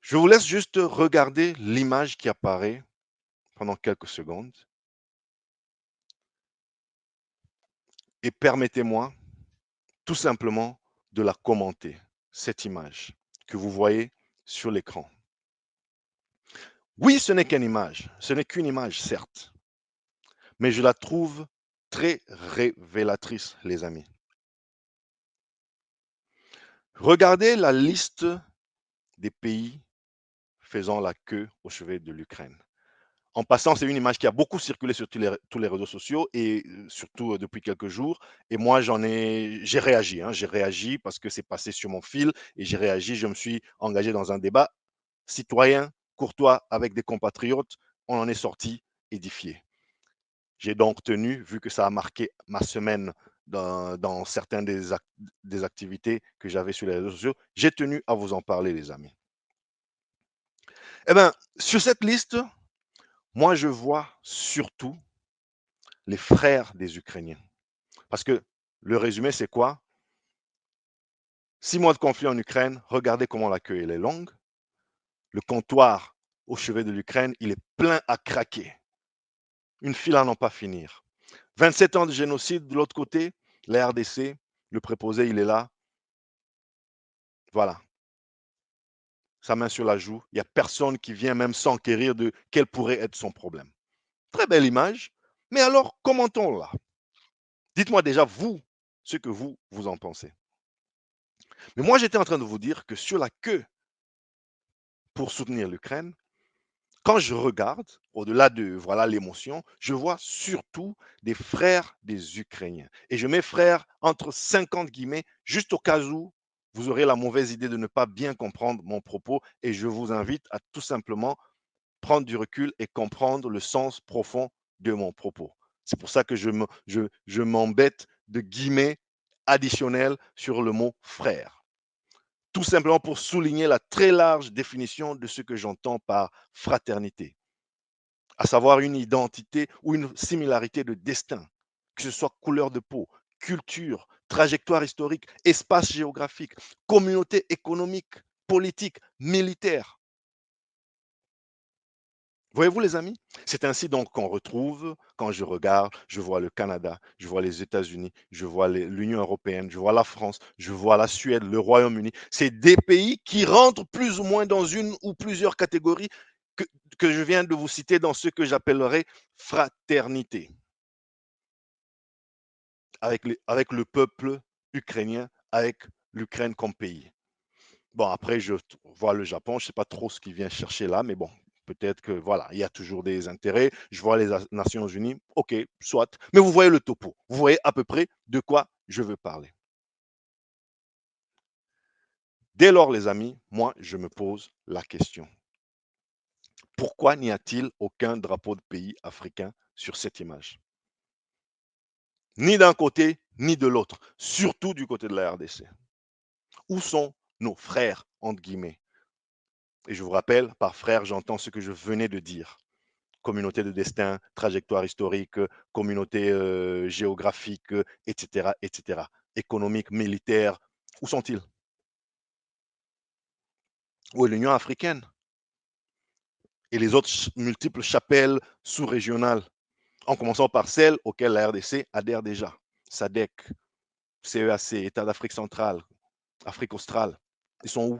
Je vous laisse juste regarder l'image qui apparaît pendant quelques secondes et permettez-moi tout simplement de la commenter, cette image que vous voyez sur l'écran. Oui, ce n'est qu'une image, ce n'est qu'une image, certes, mais je la trouve très révélatrice, les amis. Regardez la liste des pays faisant la queue au chevet de l'Ukraine. En passant, c'est une image qui a beaucoup circulé sur tous les réseaux sociaux et surtout depuis quelques jours. Et moi, j'ai réagi. J'ai réagi parce que c'est passé sur mon fil et j'ai réagi. Je me suis engagé dans un débat citoyen, courtois, avec des compatriotes. On en est sorti édifié. J'ai donc tenu, vu que ça a marqué ma semaine dans certaines des activités que j'avais sur les réseaux sociaux, j'ai tenu à vous en parler, les amis. Eh bien, sur cette liste, moi, je vois surtout les frères des Ukrainiens. Parce que le résumé, c'est quoi? 6 mois de conflit en Ukraine, regardez comment la queue elle est longue. Le comptoir au chevet de l'Ukraine, il est plein à craquer. Une file à n'en pas finir. 27 ans de génocide de l'autre côté, la RDC, le préposé, il est là. Voilà, sa main sur la joue. Il n'y a personne qui vient même s'enquérir de quel pourrait être son problème. Très belle image. Mais alors, commentons-la. Dites-moi déjà, vous, ce que vous en pensez. Mais moi, j'étais en train de vous dire que sur la queue pour soutenir l'Ukraine, quand je regarde, au-delà de voilà l'émotion, je vois surtout des frères des Ukrainiens. Et je mets frères entre 50 guillemets, juste au cas où vous aurez la mauvaise idée de ne pas bien comprendre mon propos. Et je vous invite à tout simplement prendre du recul et comprendre le sens profond de mon propos. C'est pour ça que je m'embête de guillemets additionnels sur le mot frère. Tout simplement pour souligner la très large définition de ce que j'entends par fraternité, à savoir une identité ou une similarité de destin, que ce soit couleur de peau, culture, trajectoire historique, espace géographique, communauté économique, politique, militaire. Voyez-vous les amis? C'est ainsi donc qu'on retrouve, quand je regarde, je vois le Canada, je vois les États-Unis, je vois l'Union européenne, je vois la France, je vois la Suède, le Royaume-Uni. C'est des pays qui rentrent plus ou moins dans une ou plusieurs catégories que, que je viens de vous citer dans ce que j'appellerais fraternité avec le peuple ukrainien, avec l'Ukraine comme pays. Bon, après, je vois le Japon, je ne sais pas trop ce qu'il vient chercher là, mais bon, peut-être que voilà, il y a toujours des intérêts. Je vois les Nations Unies, ok, soit. Mais vous voyez le topo, vous voyez à peu près de quoi je veux parler. Dès lors, les amis, moi, je me pose la question. Pourquoi n'y a-t-il aucun drapeau de pays africain sur cette image? Ni d'un côté, ni de l'autre, surtout du côté de la RDC. Où sont nos frères, entre guillemets? Et je vous rappelle, par frère, j'entends ce que je venais de dire. Communauté de destin, trajectoire historique, communauté géographique, etc., etc., économique, militaire. Où sont-ils? Où est l'Union africaine et les autres multiples chapelles sous-régionales, en commençant par celles auxquelles la RDC adhère déjà? SADC, CEAC, État d'Afrique centrale, Afrique australe. Ils sont où?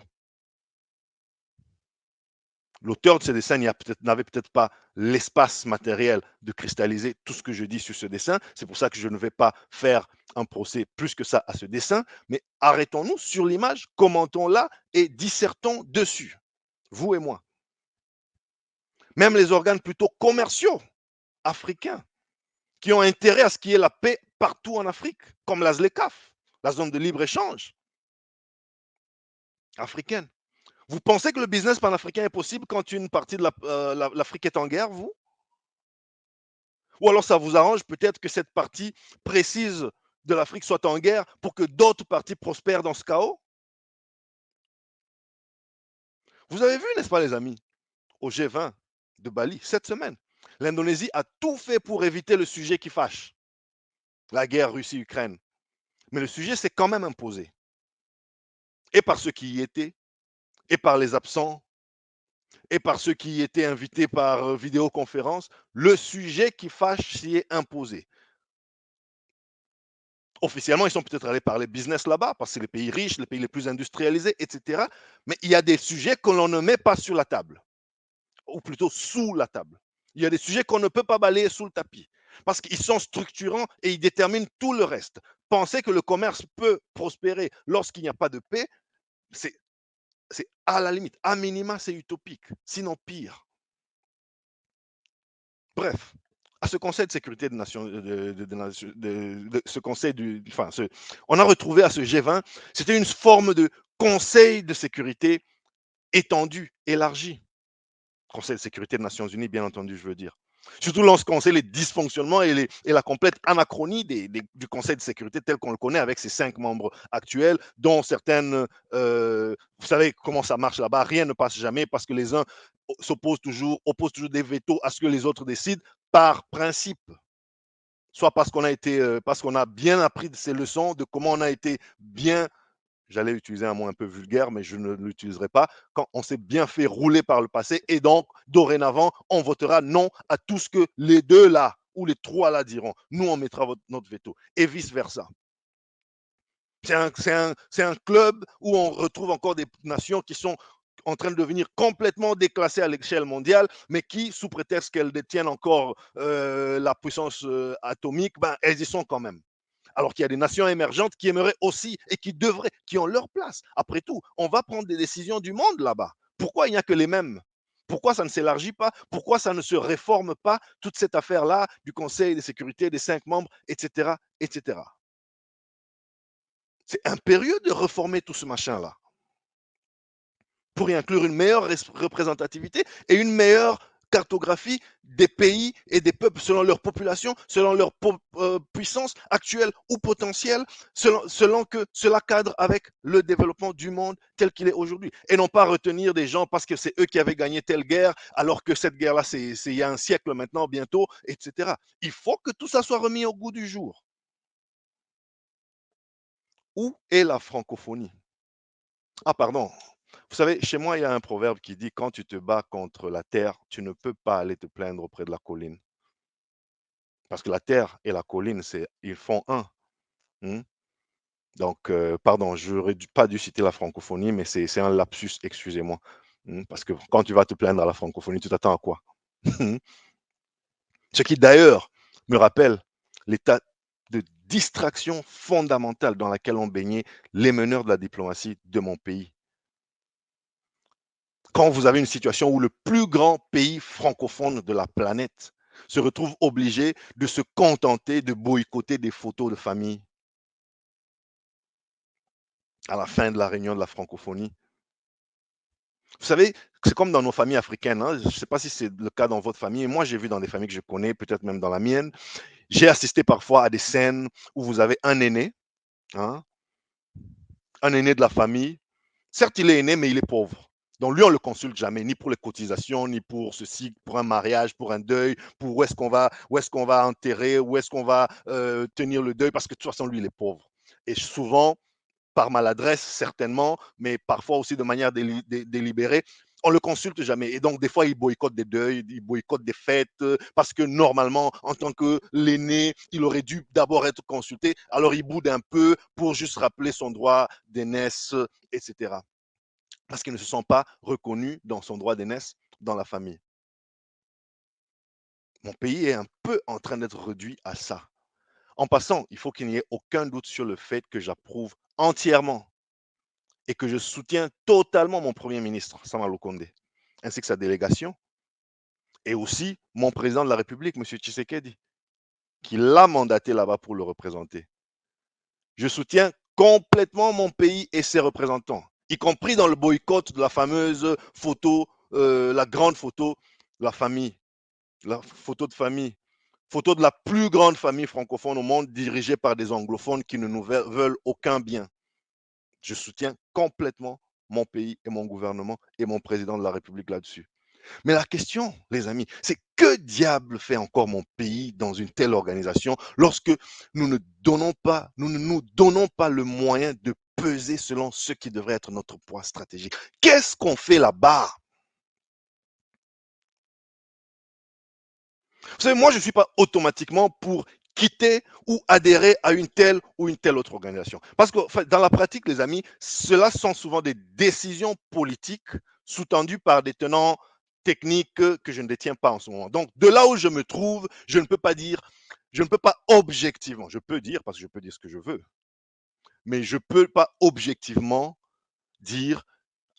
L'auteur de ce dessin n'avait peut-être pas l'espace matériel de cristalliser tout ce que je dis sur ce dessin. C'est pour ça que je ne vais pas faire un procès plus que ça à ce dessin. Mais arrêtons-nous sur l'image, commentons-la et dissertons dessus, vous et moi. Même les organes plutôt commerciaux africains qui ont intérêt à ce qu'il y ait la paix partout en Afrique, comme la ZLECAf, la zone de libre-échange africaine. Vous pensez que le business panafricain est possible quand une partie de l'Afrique est en guerre, vous? Ou alors ça vous arrange peut-être que cette partie précise de l'Afrique soit en guerre pour que d'autres parties prospèrent dans ce chaos? Vous avez vu, n'est-ce pas les amis, au G20 de Bali cette semaine, l'Indonésie a tout fait pour éviter le sujet qui fâche, la guerre Russie-Ukraine. Mais le sujet s'est quand même imposé, et par ceux qui y étaient, et par les absents, et par ceux qui étaient invités par vidéoconférence, le sujet qui fâche s'y est imposé. Officiellement, ils sont peut-être allés parler business là-bas, parce que c'est les pays riches, les pays les plus industrialisés, etc. Mais il y a des sujets que l'on ne met pas sur la table, ou plutôt sous la table. Il y a des sujets qu'on ne peut pas balayer sous le tapis, parce qu'ils sont structurants et ils déterminent tout le reste. Penser que le commerce peut prospérer lorsqu'il n'y a pas de paix, c'est à la limite, à minima, c'est utopique, sinon pire. Bref, à ce Conseil de sécurité des Nations, ce Conseil on a retrouvé à ce G20, c'était une forme de Conseil de sécurité étendu, élargi. Conseil de sécurité des Nations Unies, bien entendu, je veux dire. Surtout lorsqu'on sait les dysfonctionnements et la complète anachronie du Conseil de sécurité tel qu'on le connaît avec ses 5 membres actuels, dont certaines, vous savez comment ça marche là-bas, rien ne passe jamais parce que les uns opposent toujours des vétos à ce que les autres décident par principe. Soit parce qu'on a bien appris de ces leçons, de comment on a été bien, j'allais utiliser un mot un peu vulgaire, mais je ne l'utiliserai pas, quand on s'est bien fait rouler par le passé, et donc, dorénavant, on votera non à tout ce que les deux là, ou les trois là diront. Nous, on mettra notre veto, et vice-versa. C'est un club où on retrouve encore des nations qui sont en train de devenir complètement déclassées à l'échelle mondiale, mais qui, sous prétexte qu'elles détiennent encore la puissance atomique, ben, elles y sont quand même. Alors qu'il y a des nations émergentes qui aimeraient aussi et qui devraient, qui ont leur place. Après tout, on va prendre des décisions du monde là-bas. Pourquoi il n'y a que les mêmes? Pourquoi ça ne s'élargit pas? Pourquoi ça ne se réforme pas, toute cette affaire-là du Conseil de sécurité des 5 membres, etc., etc. C'est impérieux de réformer tout ce machin-là pour y inclure une meilleure représentativité et une meilleure cartographie des pays et des peuples selon leur population, selon leur puissance actuelle ou potentielle, selon que cela cadre avec le développement du monde tel qu'il est aujourd'hui. Et non pas retenir des gens parce que c'est eux qui avaient gagné telle guerre, alors que cette guerre-là, c'est il y a un siècle maintenant, bientôt, etc. Il faut que tout ça soit remis au goût du jour. Où est la francophonie? Ah, pardon. Vous savez, chez moi, il y a un proverbe qui dit: «Quand tu te bats contre la terre, tu ne peux pas aller te plaindre auprès de la colline». Parce que la terre et la colline, ils font un. Mmh. Donc, pardon, j'aurais pas dû citer la francophonie, mais c'est un lapsus, excusez-moi. Parce que quand tu vas te plaindre à la francophonie, tu t'attends à quoi? Ce qui d'ailleurs me rappelle l'état de distraction fondamentale dans laquelle ont baigné les meneurs de la diplomatie de mon pays. Quand vous avez une situation où le plus grand pays francophone de la planète se retrouve obligé de se contenter de boycotter des photos de famille à la fin de la réunion de la francophonie. Vous savez, c'est comme dans nos familles africaines, hein. Je ne sais pas si c'est le cas dans votre famille. Moi, j'ai vu dans des familles que je connais, peut-être même dans la mienne, j'ai assisté parfois à des scènes où vous avez un aîné, hein, un aîné de la famille. Certes, il est aîné, mais il est pauvre. Donc lui, on ne le consulte jamais, ni pour les cotisations, ni pour ceci, pour un mariage, pour un deuil, pour où est-ce qu'on va enterrer, où est-ce qu'on va tenir le deuil, parce que de toute façon, lui, il est pauvre. Et souvent, par maladresse, certainement, mais parfois aussi de manière délibérée, on ne le consulte jamais. Et donc, des fois, il boycotte des deuils, il boycotte des fêtes, parce que normalement, en tant que l'aîné, il aurait dû d'abord être consulté. Alors, il boude un peu pour juste rappeler son droit d'aînesse, etc. Parce qu'ils ne se sont pas reconnus dans son droit d'aînesse dans la famille. Mon pays est un peu en train d'être réduit à ça. En passant, il faut qu'il n'y ait aucun doute sur le fait que j'approuve entièrement et que je soutiens totalement mon Premier ministre, Sama Lukonde, ainsi que sa délégation, et aussi mon président de la République, M. Tshisekedi, qui l'a mandaté là-bas pour le représenter. Je soutiens complètement mon pays et ses représentants, y compris dans le boycott de la fameuse photo, la grande photo de la famille, la photo de famille, photo de la plus grande famille francophone au monde dirigée par des anglophones qui ne nous veulent aucun bien. Je soutiens complètement mon pays et mon gouvernement et mon président de la République là-dessus. Mais la question, les amis, c'est que diable fait encore mon pays dans une telle organisation lorsque nous ne nous donnons pas le moyen de peser selon ce qui devrait être notre poids stratégique. Qu'est-ce qu'on fait là-bas? Vous savez, moi, je ne suis pas automatiquement pour quitter ou adhérer à une telle ou une telle autre organisation. Parce que enfin, dans la pratique, les amis, cela sont souvent des décisions politiques sous-tendues par des tenants techniques que je ne détiens pas en ce moment. Donc, de là où je me trouve, je ne peux pas dire, je ne peux pas objectivement, je peux dire, parce que je peux dire ce que je veux, mais je ne peux pas objectivement dire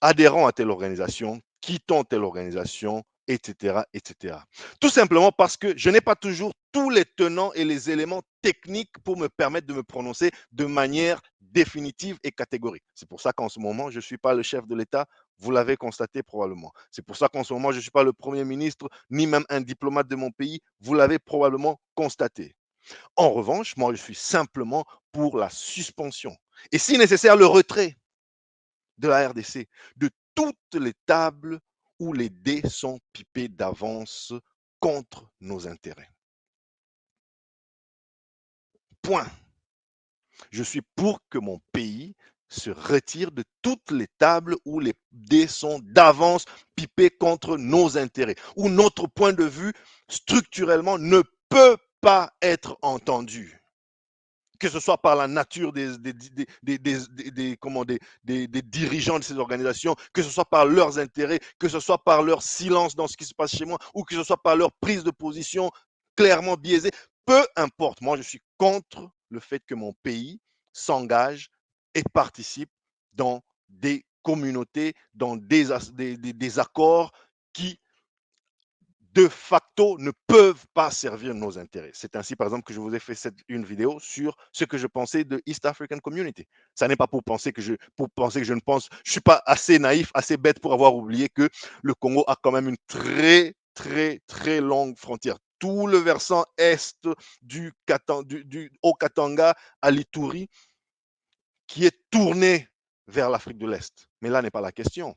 adhérons à telle organisation, quittons telle organisation, etc., etc. Tout simplement parce que je n'ai pas toujours tous les tenants et les éléments techniques pour me permettre de me prononcer de manière définitive et catégorique. C'est pour ça qu'en ce moment, je ne suis pas le chef de l'État, vous l'avez constaté probablement. C'est pour ça qu'en ce moment, je ne suis pas le Premier ministre, ni même un diplomate de mon pays, vous l'avez probablement constaté. En revanche, moi, je suis simplement pour la suspension. Et si nécessaire, le retrait de la RDC, de toutes les tables où les dés sont pipés d'avance contre nos intérêts. Point. Je suis pour que mon pays se retire de toutes les tables où les dés sont d'avance pipés contre nos intérêts, où notre point de vue structurellement ne peut pas être entendu, que ce soit par la nature des dirigeants de ces organisations, que ce soit par leurs intérêts, que ce soit par leur silence dans ce qui se passe chez moi, ou que ce soit par leur prise de position clairement biaisée. Peu importe, moi je suis contre le fait que mon pays s'engage et participe dans des communautés, dans des accords qui de facto ne peuvent pas servir nos intérêts. C'est ainsi, par exemple, que je vous ai fait une vidéo sur ce que je pensais de East African Community. Ça n'est pas pour penser que je ne pense, je suis pas assez naïf, assez bête pour avoir oublié que le Congo a quand même une très longue frontière. Tout le versant est du Haut-Katanga à l'Ituri qui est tourné vers l'Afrique de l'Est. Mais là n'est pas la question.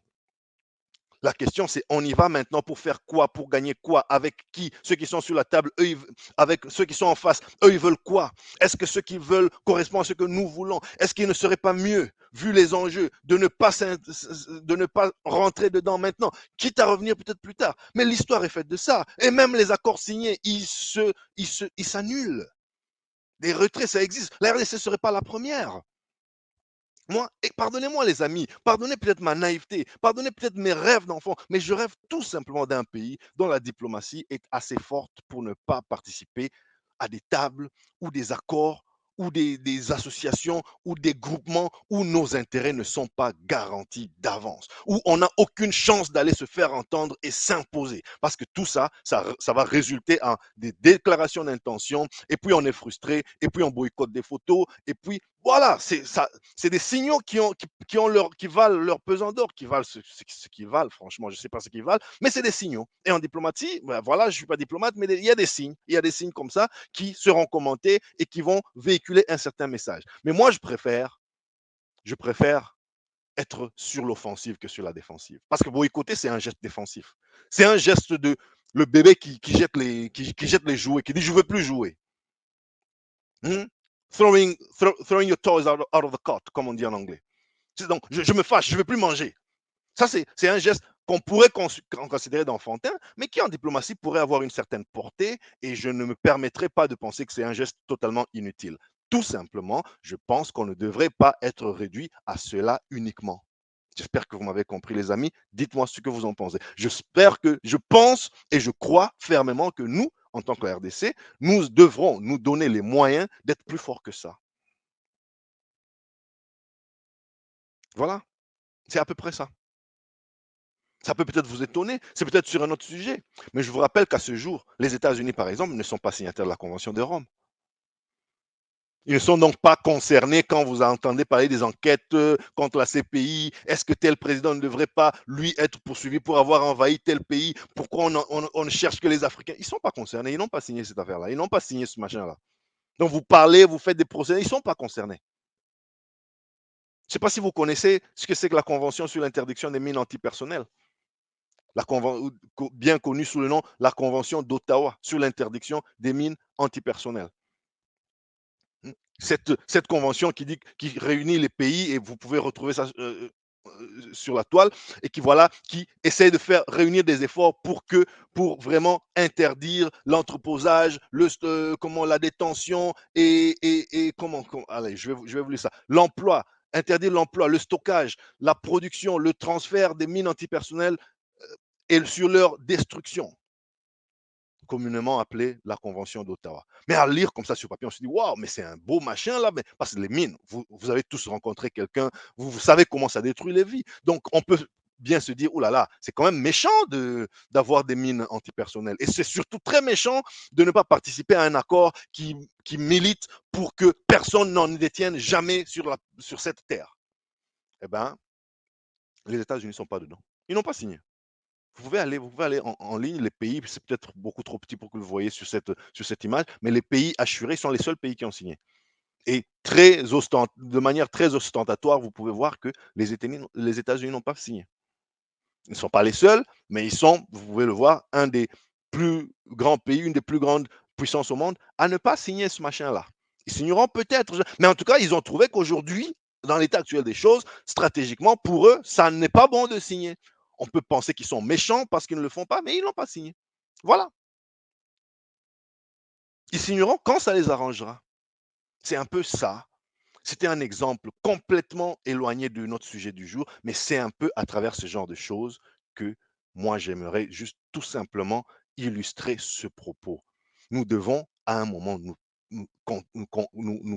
La question, c'est on y va maintenant pour faire quoi, pour gagner quoi, avec qui? Ceux qui sont sur la table, eux, avec ceux qui sont en face, eux, ils veulent quoi? Est-ce que ce qu'ils veulent correspond à ce que nous voulons? Est-ce qu'il ne serait pas mieux, vu les enjeux, de ne pas rentrer dedans maintenant, quitte à revenir peut-être plus tard? Mais l'histoire est faite de ça. Et même les accords signés, ils s'annulent. Les retraits, ça existe. La RDC ne serait pas la première. Moi, et pardonnez-moi les amis, pardonnez peut-être ma naïveté, pardonnez peut-être mes rêves d'enfant, mais je rêve tout simplement d'un pays dont la diplomatie est assez forte pour ne pas participer à des tables ou des accords ou des associations ou des groupements où nos intérêts ne sont pas garantis d'avance, où on n'a aucune chance d'aller se faire entendre et s'imposer. Parce que tout ça, ça va résulter en des déclarations d'intention, et puis on est frustré, et puis on boycotte des photos, et puis voilà, c'est des signaux qui valent leur pesant d'or, qui valent ce qu'ils valent, franchement, je ne sais pas ce qu'ils valent, mais c'est des signaux. Et en diplomatie, ben voilà, je ne suis pas diplomate, mais il y a des signes. Il y a des signes comme ça qui seront commentés et qui vont véhiculer un certain message. Mais moi, je préfère être sur l'offensive que sur la défensive. Parce que boycotter, c'est un geste défensif. C'est un geste de le bébé qui jette les jouets, qui dit je ne veux plus jouer. Hmm? Throwing your toys out of the cart, comme on dit en anglais. Donc, je me fâche, je ne veux plus manger. Ça, c'est un geste qu'on pourrait considérer d'enfantin, mais qui en diplomatie pourrait avoir une certaine portée, et je ne me permettrai pas de penser que c'est un geste totalement inutile. Tout simplement, je pense qu'on ne devrait pas être réduit à cela uniquement. J'espère que vous m'avez compris, les amis. Dites-moi ce que vous en pensez. Je pense et je crois fermement que nous, en tant que RDC, nous devrons nous donner les moyens d'être plus forts que ça. Voilà, c'est à peu près ça. Ça peut peut-être vous étonner, c'est peut-être sur un autre sujet, mais je vous rappelle qu'à ce jour, les États-Unis, par exemple, ne sont pas signataires de la Convention de Rome. Ils ne sont donc pas concernés quand vous entendez parler des enquêtes contre la CPI. Est-ce que tel président ne devrait pas, lui, être poursuivi pour avoir envahi tel pays? Pourquoi on ne cherche que les Africains? Ils ne sont pas concernés, ils n'ont pas signé cette affaire-là, ils n'ont pas signé ce machin-là. Donc vous parlez, vous faites des procès, ils ne sont pas concernés. Je ne sais pas si vous connaissez ce que c'est que la Convention sur l'interdiction des mines antipersonnelles. Bien connue sous le nom la Convention d'Ottawa sur l'interdiction des mines antipersonnelles. Cette convention qui réunit les pays, et vous pouvez retrouver ça sur la toile et qui voilà, qui essaie de faire réunir des efforts pour vraiment interdire l'entreposage, comment la détention et comment allez, je vais vous lire ça. L'emploi, interdire l'emploi, le stockage, la production, le transfert des mines antipersonnelles et sur leur destruction, communément appelée la Convention d'Ottawa. Mais à lire comme ça sur papier, on se dit, waouh, mais c'est un beau machin là, mais, parce que les mines, vous avez tous rencontré quelqu'un, vous savez comment ça détruit les vies. Donc on peut bien se dire, oh là là, c'est quand même méchant d'avoir des mines antipersonnelles. Et c'est surtout très méchant de ne pas participer à un accord qui milite pour que personne n'en détienne jamais sur cette terre. Eh bien, les États-Unis ne sont pas dedans. Ils n'ont pas signé. Vous pouvez aller en ligne, les pays, c'est peut-être beaucoup trop petit pour que vous le voyez sur cette image, mais les pays assurés sont les seuls pays qui ont signé. Et de manière très ostentatoire, vous pouvez voir que les États-Unis n'ont pas signé. Ils ne sont pas les seuls, mais ils sont, vous pouvez le voir, un des plus grands pays, une des plus grandes puissances au monde à ne pas signer ce machin-là. Ils signeront peut-être, mais en tout cas, ils ont trouvé qu'aujourd'hui, dans l'état actuel des choses, stratégiquement, pour eux, ça n'est pas bon de signer. On peut penser qu'ils sont méchants parce qu'ils ne le font pas, mais ils n'ont pas signé. Voilà. Ils signeront quand ça les arrangera. C'est un peu ça. C'était un exemple complètement éloigné de notre sujet du jour, mais c'est un peu à travers ce genre de choses que moi j'aimerais juste tout simplement illustrer ce propos. Nous devons à un moment nous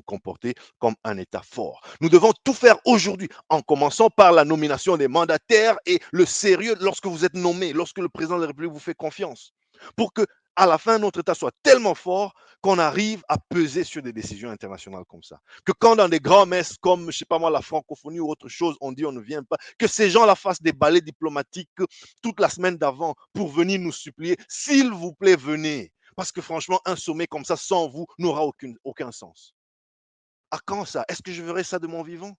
comporter comme un État fort. Nous devons tout faire aujourd'hui, en commençant par la nomination des mandataires et le sérieux lorsque vous êtes nommé, lorsque le président de la République vous fait confiance, pour que à la fin notre État soit tellement fort qu'on arrive à peser sur des décisions internationales comme ça. Que quand dans des grands messes comme, je sais pas moi, la francophonie ou autre chose, on dit on ne vient pas, que ces gens-là fassent des ballets diplomatiques toute la semaine d'avant pour venir nous supplier, s'il vous plaît, venez. Parce que franchement, un sommet comme ça, sans vous, n'aura aucun sens. À quand ça? Est-ce que je verrai ça de mon vivant?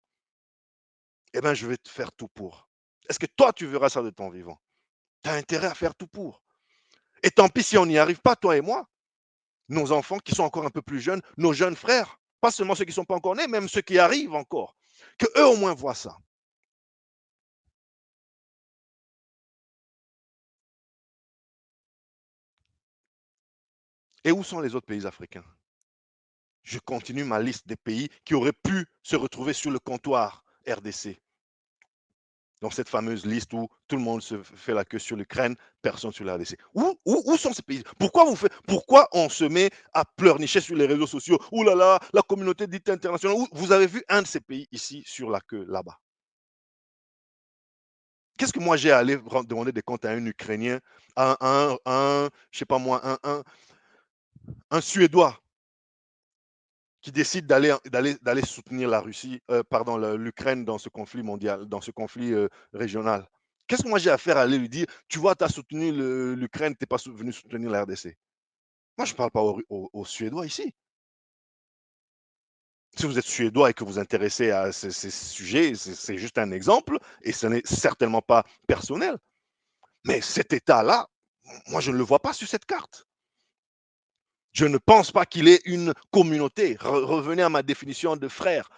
Eh bien, je vais te faire tout pour. Est-ce que toi, tu verras ça de ton vivant? Tu as intérêt à faire tout pour. Et tant pis si on n'y arrive pas, toi et moi, nos enfants qui sont encore un peu plus jeunes, nos jeunes frères, pas seulement ceux qui ne sont pas encore nés, même ceux qui arrivent encore, que eux au moins voient ça. Et où sont les autres pays africains? Je continue ma liste des pays qui auraient pu se retrouver sur le comptoir RDC. Dans cette fameuse liste où tout le monde se fait la queue sur l'Ukraine, personne sur la RDC. Où sont ces pays? Pourquoi on se met à pleurnicher sur les réseaux sociaux? Ouh là là, la communauté dite internationale. Vous avez vu un de ces pays ici sur la queue, là-bas? Qu'est-ce que moi j'ai à aller demander des comptes à un Ukrainien, je sais pas moi, un Suédois qui décide d'aller soutenir la Russie, pardon, l'Ukraine dans ce conflit mondial, dans ce conflit régional. Qu'est-ce que moi j'ai à faire à aller lui dire, tu vois, tu as soutenu l'Ukraine, tu n'es pas venu soutenir la RDC? Moi, je ne parle pas aux Suédois ici. Si vous êtes Suédois et que vous vous intéressez à ces sujets, c'est juste un exemple et ce n'est certainement pas personnel. Mais cet État-là, moi, je ne le vois pas sur cette carte. Je ne pense pas qu'il ait une communauté. Revenez à ma définition de frère.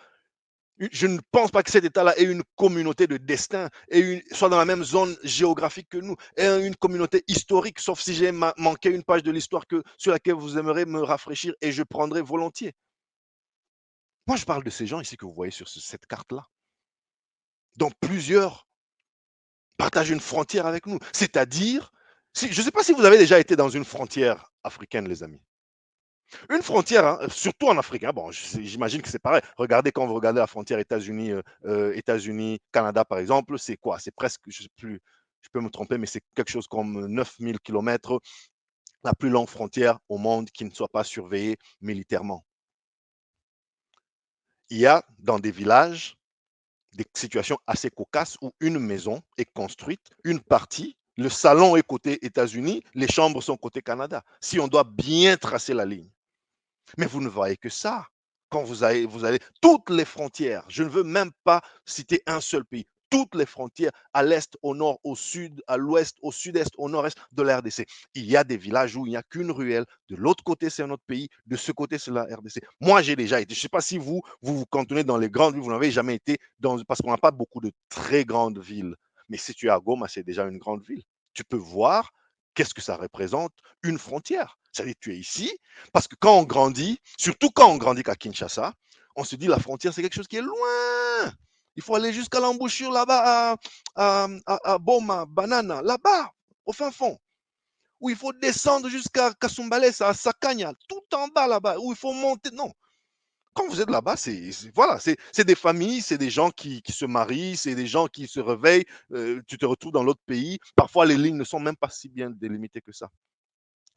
Je ne pense pas que cet État-là ait une communauté de destin et soit dans la même zone géographique que nous, et une communauté historique, sauf si j'ai manqué une page de l'histoire sur laquelle vous aimeriez me rafraîchir et je prendrai volontiers. Moi, je parle de ces gens ici que vous voyez sur cette carte-là, dont plusieurs partagent une frontière avec nous. C'est-à-dire, je ne sais pas si vous avez déjà été dans une frontière africaine, les amis. Une frontière, hein, surtout en Afrique, hein, bon, j'imagine que c'est pareil. Regardez quand vous regardez la frontière États-Unis, Canada, par exemple, c'est quoi? C'est presque, je sais plus, je peux me tromper, mais c'est quelque chose comme 9000 kilomètres, la plus longue frontière au monde qui ne soit pas surveillée militairement. Il y a dans des villages des situations assez cocasses où une maison est construite, une partie, le salon est côté États-Unis, les chambres sont côté Canada. Si on doit bien tracer la ligne. Mais vous ne voyez que ça. Quand vous allez toutes les frontières, je ne veux même pas citer un seul pays, toutes les frontières, à l'est, au nord, au sud, à l'ouest, au sud-est, au nord-est de la RDC. Il y a des villages où il n'y a qu'une ruelle. De l'autre côté, c'est un autre pays. De ce côté, c'est la RDC. Moi, j'ai déjà été. Je ne sais pas si vous cantonnez dans les grandes villes. Vous n'avez jamais été parce qu'on n'a pas beaucoup de très grandes villes. Mais si tu es à Goma, c'est déjà une grande ville. Tu peux voir qu'est-ce que ça représente une frontière. C'est-à-dire, tu es ici, parce que quand on grandit, surtout quand on grandit à Kinshasa, on se dit la frontière, c'est quelque chose qui est loin. Il faut aller jusqu'à l'embouchure là-bas à Boma, Banana, là-bas, au fin fond. Où il faut descendre jusqu'à Kasumbalesa, à Sakanya, tout en bas là-bas, où il faut monter. Non. Quand vous êtes là-bas, voilà, c'est des familles, c'est des gens qui se marient, c'est des gens qui se réveillent. Tu te retrouves dans l'autre pays. Parfois, les lignes ne sont même pas si bien délimitées que ça.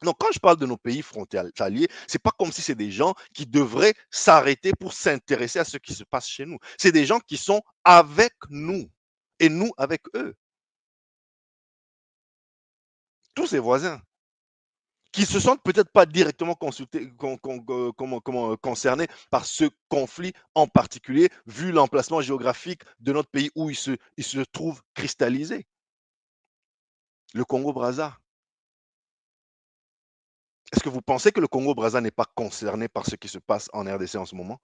Donc, quand je parle de nos pays frontaliers, c'est pas comme si c'est des gens qui devraient s'arrêter pour s'intéresser à ce qui se passe chez nous. C'est des gens qui sont avec nous et nous avec eux. Tous ces voisins qui se sentent peut-être pas directement consultés, concernés par ce conflit en particulier, vu l'emplacement géographique de notre pays où il se trouve cristallisé. Le Congo-Brazza. Est-ce que vous pensez que le Congo-Brazza n'est pas concerné par ce qui se passe en RDC en ce moment?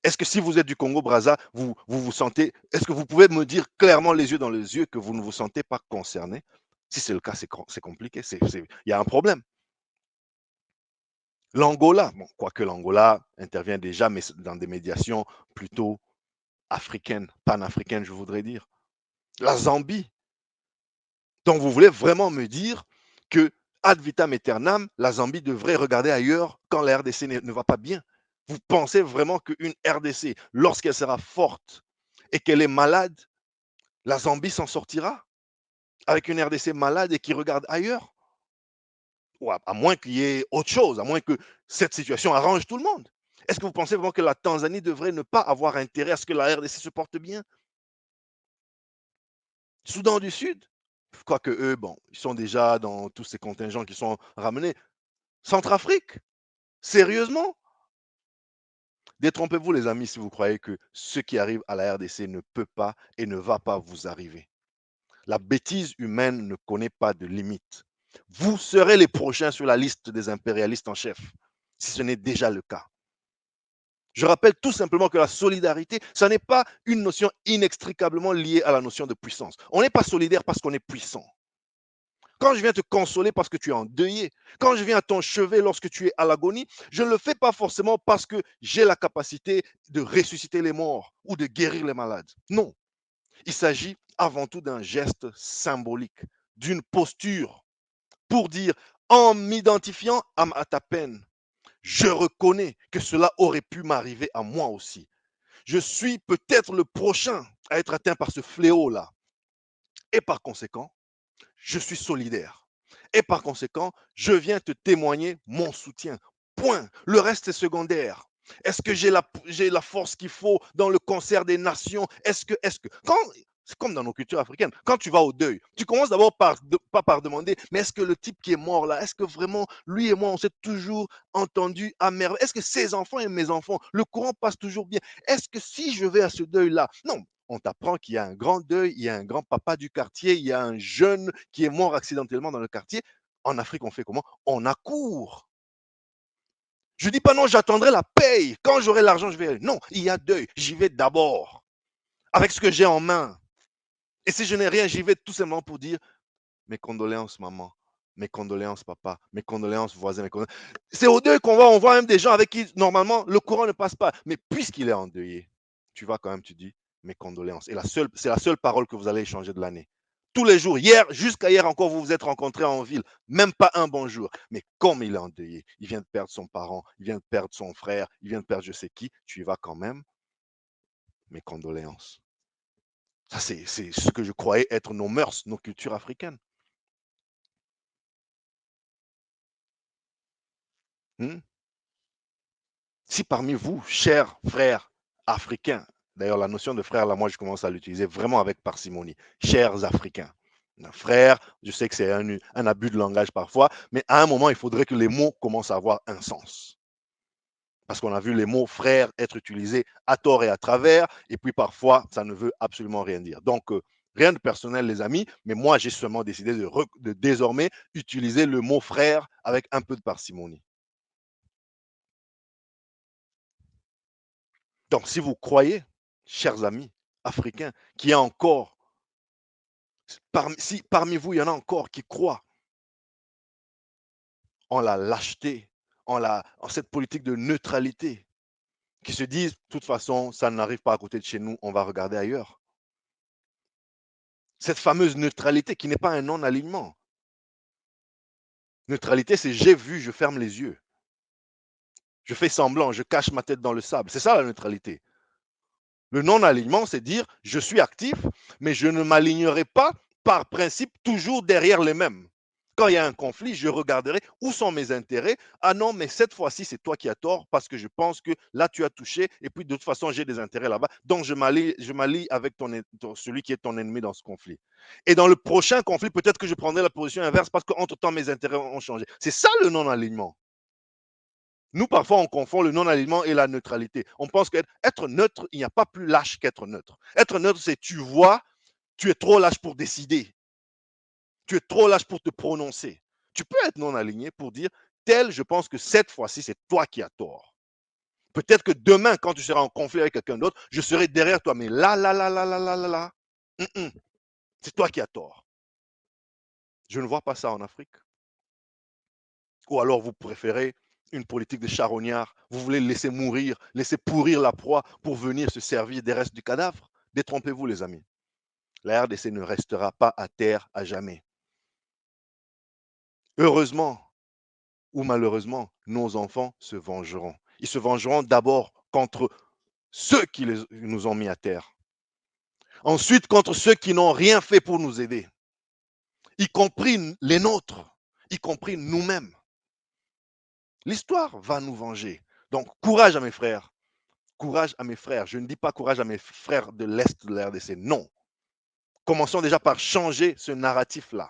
Est-ce que si vous êtes du Congo-Brazza, vous sentez, est-ce que vous pouvez me dire clairement les yeux dans les yeux que vous ne vous sentez pas concerné? Si c'est le cas, c'est compliqué, il y a un problème. L'Angola, bon, quoique l'Angola intervient déjà, mais dans des médiations plutôt africaines, panafricaines, je voudrais dire. La Zambie. Donc, vous voulez vraiment me dire que, ad vitam aeternam, la Zambie devrait regarder ailleurs quand la RDC ne va pas bien? Vous pensez vraiment qu'une RDC, lorsqu'elle sera forte et qu'elle est malade, la Zambie s'en sortira avec une RDC malade et qui regarde ailleurs? Ou à moins qu'il y ait autre chose, à moins que cette situation arrange tout le monde. Est-ce que vous pensez vraiment que la Tanzanie devrait ne pas avoir intérêt à ce que la RDC se porte bien? Soudan du Sud, quoique eux, bon, ils sont déjà dans tous ces contingents qui sont ramenés. Centrafrique, sérieusement? Détrompez-vous les amis si vous croyez que ce qui arrive à la RDC ne peut pas et ne va pas vous arriver. La bêtise humaine ne connaît pas de limite. Vous serez les prochains sur la liste des impérialistes en chef, si ce n'est déjà le cas. Je rappelle tout simplement que la solidarité, ce n'est pas une notion inextricablement liée à la notion de puissance. On n'est pas solidaire parce qu'on est puissant. Quand je viens te consoler parce que tu es endeuillé, quand je viens à ton chevet lorsque tu es à l'agonie, je ne le fais pas forcément parce que j'ai la capacité de ressusciter les morts ou de guérir les malades. Non, il s'agit avant tout d'un geste symbolique, d'une posture pour dire, en m'identifiant à ta peine, je reconnais que cela aurait pu m'arriver à moi aussi. Je suis peut-être le prochain à être atteint par ce fléau-là. Et par conséquent, je suis solidaire. Et par conséquent, je viens te témoigner mon soutien. Point. Le reste est secondaire. Est-ce que j'ai la force qu'il faut dans le concert des nations? Quand, c'est comme dans nos cultures africaines, quand tu vas au deuil, tu commences d'abord pas par demander, mais est-ce que le type qui est mort là, est-ce que vraiment lui et moi, on s'est toujours entendu à merveille? Est-ce que ses enfants et mes enfants, le courant passe toujours bien? Est-ce que si je vais à ce deuil-là, non, on t'apprend qu'il y a un grand deuil, il y a un grand papa du quartier, il y a un jeune qui est mort accidentellement dans le quartier. En Afrique, on fait comment? On accourt. Je dis pas non, j'attendrai la paye. Quand j'aurai l'argent, je vais. Non, il y a deuil. J'y vais d'abord avec ce que j'ai en main. Et si je n'ai rien, j'y vais tout simplement pour dire mes condoléances, maman. Mes condoléances, papa. Mes condoléances, voisins. Mes condoléances. C'est au deuil qu'on va. On voit même des gens avec qui, normalement, le courant ne passe pas. Mais puisqu'il est endeuillé, tu vas quand même, tu dis mes condoléances. Et c'est la seule parole que vous allez échanger de l'année. Tous les jours, hier, jusqu'à hier encore, vous vous êtes rencontrés en ville. Même pas un bonjour. Mais comme il est endeuillé, il vient de perdre son parent, il vient de perdre son frère, il vient de perdre je sais qui, tu y vas quand même. Mes condoléances. Ça, c'est ce que je croyais être nos mœurs, nos cultures africaines. Hmm? Si parmi vous, chers frères africains, d'ailleurs la notion de frère, là, moi je commence à l'utiliser vraiment avec parcimonie, chers Africains. Un frère, je sais que c'est un abus de langage parfois, mais à un moment, il faudrait que les mots commencent à avoir un sens. Parce qu'on a vu les mots frère être utilisés à tort et à travers, et puis parfois, ça ne veut absolument rien dire. Donc, rien de personnel, les amis, mais moi, j'ai seulement décidé de désormais utiliser le mot frère avec un peu de parcimonie. Donc, si vous croyez, chers amis africains, qu'il y a encore, si parmi vous, il y en a encore qui croient en la lâcheté, en cette politique de neutralité, qui se disent, de toute façon, ça n'arrive pas à côté de chez nous, on va regarder ailleurs. Cette fameuse neutralité qui n'est pas un non-alignement. Neutralité, c'est j'ai vu, je ferme les yeux. Je fais semblant, je cache ma tête dans le sable. C'est ça la neutralité. Le non-alignement, c'est dire je suis actif, mais je ne m'alignerai pas par principe toujours derrière les mêmes. Quand il y a un conflit, je regarderai où sont mes intérêts. Ah non, mais cette fois-ci, c'est toi qui as tort parce que je pense que là, tu as touché et puis de toute façon, j'ai des intérêts là-bas. Donc, je m'allie avec celui qui est ton ennemi dans ce conflit. Et dans le prochain conflit, peut-être que je prendrai la position inverse parce qu'entre-temps, mes intérêts ont changé. C'est ça le non-alignement. Nous, parfois, on confond le non-alignement et la neutralité. On pense qu'être neutre, il n'y a pas plus lâche qu'être neutre. Être neutre, c'est tu vois, tu es trop lâche pour décider. Tu es trop lâche pour te prononcer. Tu peux être non aligné pour dire, tel, je pense que cette fois-ci, c'est toi qui as tort. Peut-être que demain, quand tu seras en conflit avec quelqu'un d'autre, je serai derrière toi. Mais là, c'est toi qui as tort. Je ne vois pas ça en Afrique. Ou alors vous préférez une politique de charognard. Vous voulez laisser mourir, laisser pourrir la proie pour venir se servir des restes du cadavre. Détrompez-vous, les amis. La RDC ne restera pas à terre à jamais. Heureusement ou malheureusement, nos enfants se vengeront. Ils se vengeront d'abord contre ceux qui nous ont mis à terre. Ensuite, contre ceux qui n'ont rien fait pour nous aider, y compris les nôtres, y compris nous-mêmes. L'histoire va nous venger. Donc, courage à mes frères. Courage à mes frères. Je ne dis pas courage à mes frères de l'Est de la RDC. Non. Commençons déjà par changer ce narratif-là.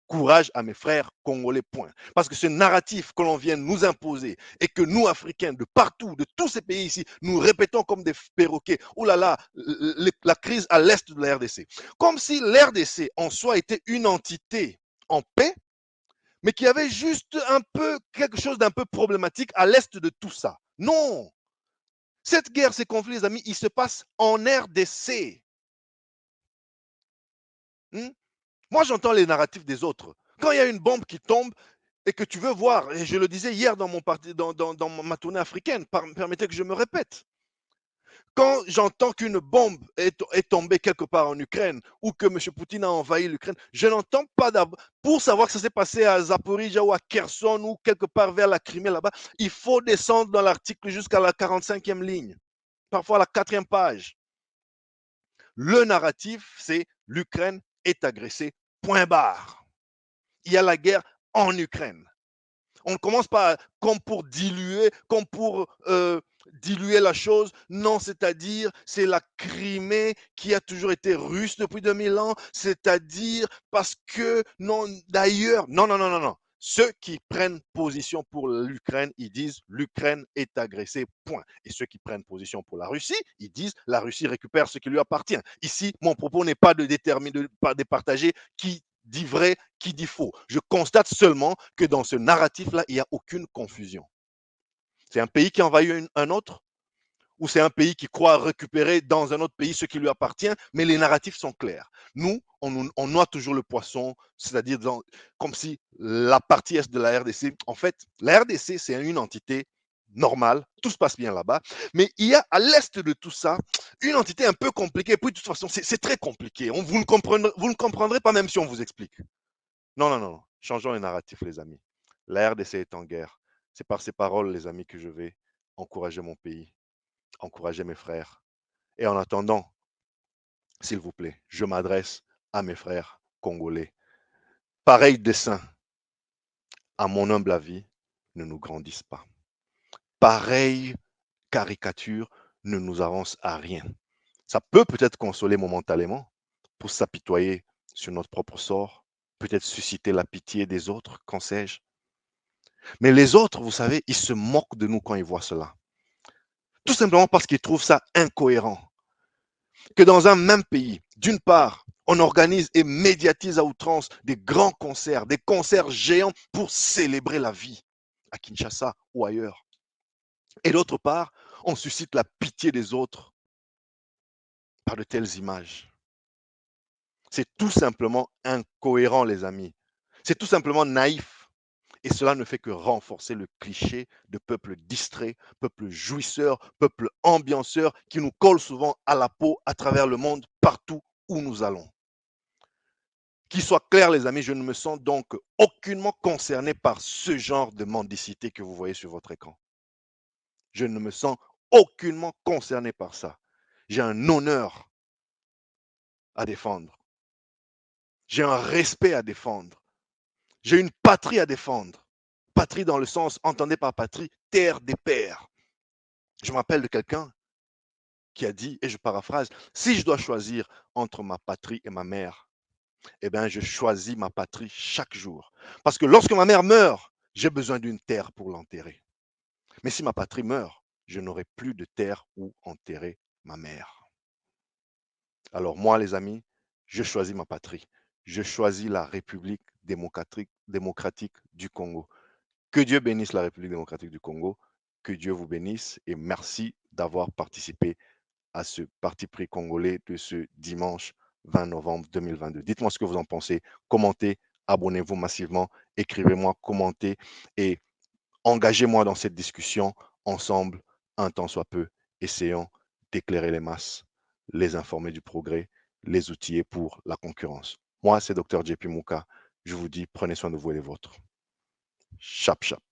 Courage à mes frères congolais, point. Parce que ce narratif que l'on vient nous imposer et que nous, Africains, de partout, de tous ces pays ici, nous répétons comme des perroquets, oh là là, la crise à l'est de la RDC. Comme si l'RDC en soi était une entité en paix, mais qui avait juste un peu quelque chose d'un peu problématique à l'est de tout ça. Non. Cette guerre, ces conflits, les amis, ils se passent en RDC. Hmm? Moi, j'entends les narratifs des autres. Quand il y a une bombe qui tombe, et que tu veux voir, et je le disais hier dans, dans ma tournée africaine, permettez que je me répète, quand j'entends qu'une bombe est tombée quelque part en Ukraine ou que M. Poutine a envahi l'Ukraine, je n'entends pas d'abord. Pour savoir que ça s'est passé à Zaporizhia ou à Kherson ou quelque part vers la Crimée là-bas, il faut descendre dans l'article jusqu'à la 45e ligne, parfois la 4e page. Le narratif, c'est l'Ukraine est agressée, point barre. Il y a la guerre en Ukraine. On ne commence pas comme pour diluer, diluer la chose. Non, c'est-à-dire, c'est la Crimée qui a toujours été russe depuis 2000 ans. C'est-à-dire parce que, non, d'ailleurs, non, non, non, non, non. Ceux qui prennent position pour l'Ukraine, ils disent l'Ukraine est agressée, point. Et ceux qui prennent position pour la Russie, ils disent la Russie récupère ce qui lui appartient. Ici, mon propos n'est pas de déterminer, de départager qui dit vrai, qui dit faux. Je constate seulement que dans ce narratif-là, il n'y a aucune confusion. C'est un pays qui envahit un autre ou c'est un pays qui croit récupérer dans un autre pays ce qui lui appartient, mais les narratifs sont clairs. Nous, on noie toujours le poisson, c'est-à-dire comme si la partie est de la RDC, en fait, la RDC, c'est une entité normale, tout se passe bien là-bas, mais il y a à l'est de tout ça une entité un peu compliquée, et puis de toute façon, c'est très compliqué. Vous ne comprendrez pas même si on vous explique. Non, non, non, non. Changeons les narratifs, les amis. La RDC est en guerre. C'est par ces paroles, les amis, que je vais encourager mon pays, encourager mes frères. Et en attendant, s'il vous plaît, je m'adresse à mes frères congolais. Pareil dessein, à mon humble avis, ne nous grandissent pas. Pareille caricature ne nous avance à rien. Ça peut peut-être consoler momentanément pour s'apitoyer sur notre propre sort, peut-être susciter la pitié des autres, qu'en sais-je. Mais les autres, vous savez, ils se moquent de nous quand ils voient cela. Tout simplement parce qu'ils trouvent ça incohérent. Que dans un même pays, d'une part, on organise et médiatise à outrance des grands concerts, des concerts géants pour célébrer la vie à Kinshasa ou ailleurs. Et d'autre part, on suscite la pitié des autres par de telles images. C'est tout simplement incohérent, les amis. C'est tout simplement naïf. Et cela ne fait que renforcer le cliché de peuple distrait, peuple jouisseur, peuple ambianceur qui nous colle souvent à la peau à travers le monde, partout où nous allons. Qu'il soit clair, les amis, je ne me sens donc aucunement concerné par ce genre de mendicité que vous voyez sur votre écran. Je ne me sens aucunement concerné par ça. J'ai un honneur à défendre. J'ai un respect à défendre. J'ai une patrie à défendre. Patrie dans le sens, entendez par patrie, terre des pères. Je me rappelle de quelqu'un qui a dit, et je paraphrase, si je dois choisir entre ma patrie et ma mère, eh bien, je choisis ma patrie chaque jour. Parce que lorsque ma mère meurt, j'ai besoin d'une terre pour l'enterrer. Mais si ma patrie meurt, je n'aurai plus de terre où enterrer ma mère. Alors moi, les amis, je choisis ma patrie. Je choisis la République démocratique du Congo. Que Dieu bénisse la République démocratique du Congo. Que Dieu vous bénisse et merci d'avoir participé à ce parti pris congolais de ce dimanche 20 novembre 2022. Dites-moi ce que vous en pensez. Commentez, abonnez-vous massivement, écrivez-moi, commentez et engagez-moi dans cette discussion. Ensemble, un temps soit peu, essayons d'éclairer les masses, les informer du progrès, les outiller pour la concurrence. Moi, c'est Dr. JP Mouka. Je vous dis, prenez soin de vous et des vôtres. Chap, chap.